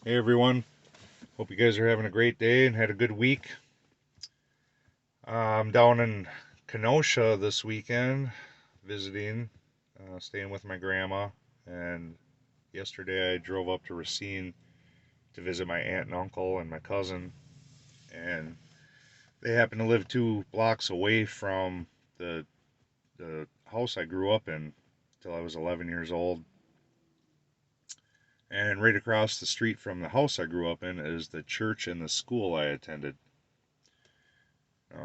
Hey everyone, hope you guys are having a great day and had a good week. I'm down in Kenosha this weekend visiting, staying with my grandma. And yesterday I drove up to Racine to visit my aunt and uncle and my cousin. And they happen to live 2 blocks away from the, the house I grew up in till I was 11 years old. And right across the street from the house I grew up in is the church and the school I attended.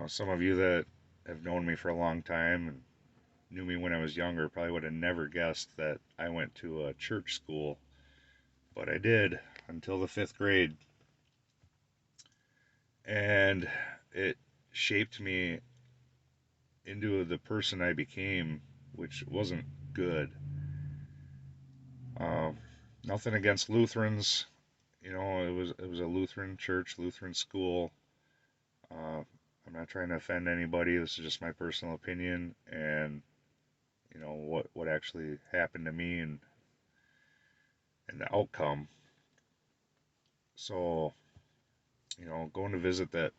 Some of you that have known me for a long time and knew me when I was younger probably would have never guessed that I went to a church school, but I did until the fifth grade. And it shaped me into the person I became, which wasn't good. Uh, Nothing against Lutherans. It was a Lutheran church, Lutheran school. Uh, I'm not trying to offend anybody. This is just my personal opinion, and what actually happened to me and the outcome. So going to visit that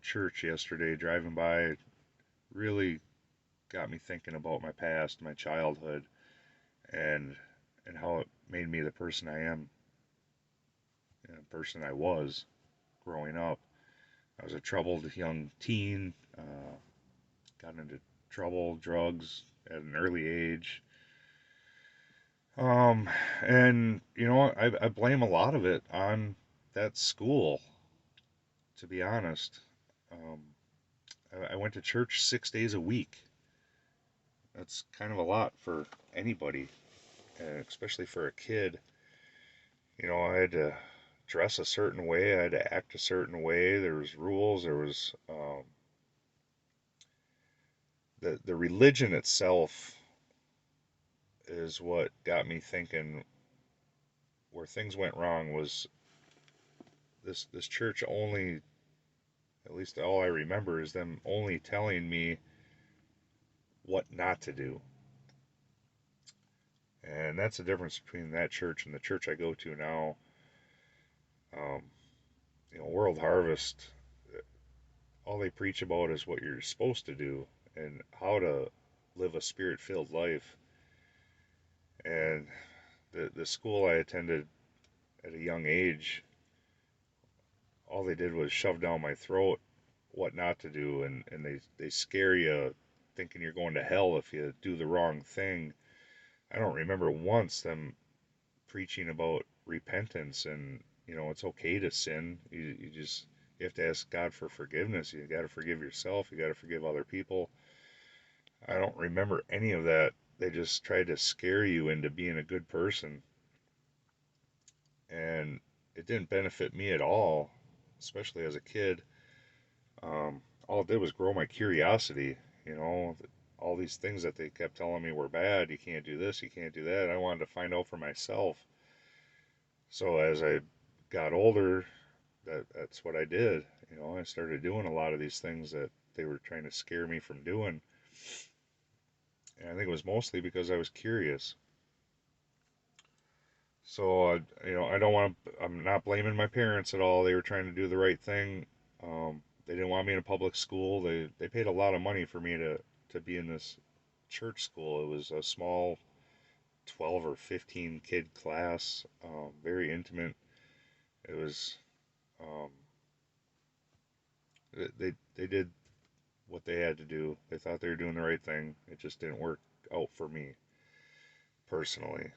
church yesterday, driving by, really got me thinking about my past, my childhood, and and how it made me the person I am, person I was growing up. I was a troubled young teen, got into trouble, drugs at an early age. Um, and I blame a lot of it on that school, to be honest. Um, I went to church 6 days a week. That's kind of a lot for anybody, especially for a kid. I had to dress a certain way, I had to act a certain way. There was rules. There was the religion itself is what got me thinking. Where things went wrong was this church only. At least all I remember is them only telling me what not to do. And that's the difference between that church and the church I go to now. Um, World Harvest, all they preach about is what you're supposed to do and how to live a spirit filled life. And the school I attended at a young age, all they did was shove down my throat what not to do. And they scare you thinking you're going to hell if you do the wrong thing. I don't remember once them preaching about repentance and it's okay to sin. You have to ask God for forgiveness. You got to forgive yourself. You got to forgive other people. I don't remember any of that. They just tried to scare you into being a good person, and it didn't benefit me at all, especially as a kid. All it did was grow my curiosity. You know, all these things that they kept telling me were bad. You can't do this. You can't do that. I wanted to find out for myself. So as I got older, that's what I did. I started doing a lot of these things that they were trying to scare me from doing. And I think it was mostly because I was curious. So, I don't want to, I'm not blaming my parents at all. They were trying to do the right thing. They didn't want me in a public school. They paid a lot of money for me to be in this church school. It was a small 12 or 15 kid class, very intimate. It was, um, they did what they had to do. They thought they were doing the right thing. It just didn't work out for me personally.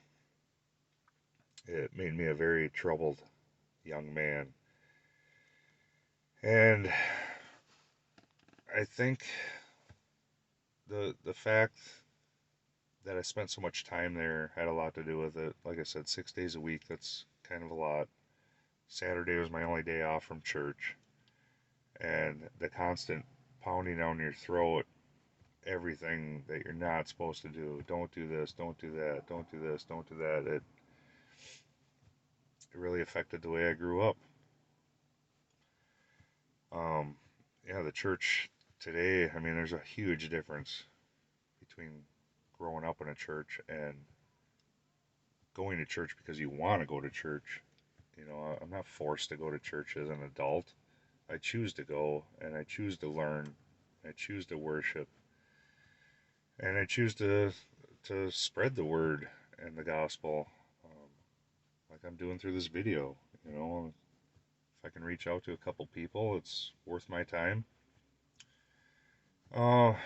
It made me a very troubled young man. And I think the fact that I spent so much time there had a lot to do with it. Like I said, 6 days a week, that's kind of a lot. Saturday was my only day off from church, and the constant pounding down your throat everything that you're not supposed to do. Don't do this, don't do that, don't do this, don't do that. It really affected the way I grew up. Um, yeah, the church today, I mean, there's a huge difference between growing up in a church and going to church because you want to go to church. I'm not forced to go to church as an adult. I choose to go, and I choose to learn. I choose to worship, and I choose to spread the word and the gospel, um, like I'm doing through this video. If I can reach out to a couple people, it's worth my time. Not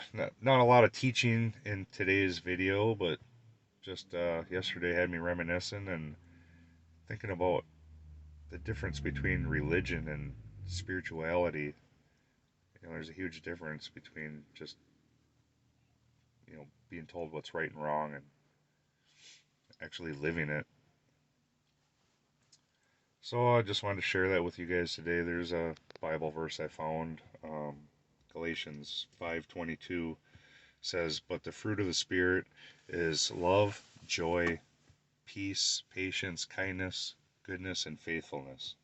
a lot of teaching in today's video, but just yesterday had me reminiscing and thinking about the difference between religion and spirituality. There's a huge difference between just, being told what's right and wrong and actually living it. So I just wanted to share that with you guys today. There's a Bible verse I found. Galatians 5:22 says, "But the fruit of the Spirit is love, joy, peace, patience, kindness, goodness, and faithfulness."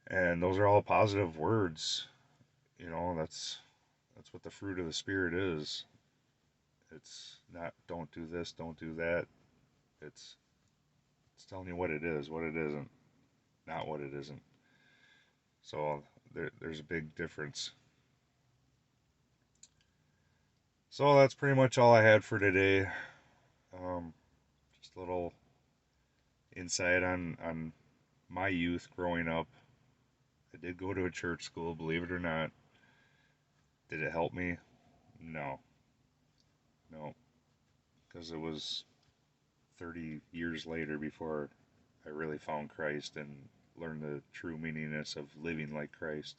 And those are all positive words. That's what the fruit of the Spirit is. It's not don't do this, don't do that. It's it's telling you what it is, what it isn't, not what it isn't. So there's a big difference. So that's pretty much all I had for today. Just a little insight on my youth growing up. I did go to a church school, believe it or not. Did it help me? No, no, because it was 30 years later before I really found Christ and learned the true meaningness of living like Christ.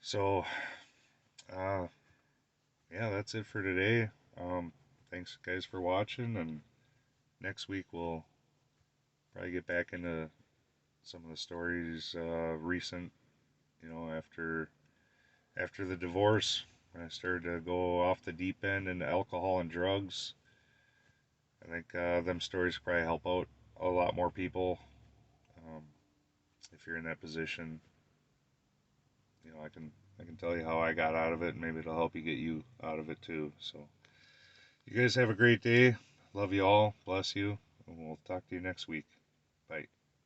So, uh, yeah, that's it for today. Thanks, guys, for watching, and next week we'll probably get back into some of the stories recent, after the divorce, when I started to go off the deep end into alcohol and drugs. I think them stories probably help out a lot more people. Um, if you're in that position, I can tell you how I got out of it, and maybe it'll help you get you out of it too. So, you guys have a great day. Love you all. Bless you. And we'll talk to you next week. Bye.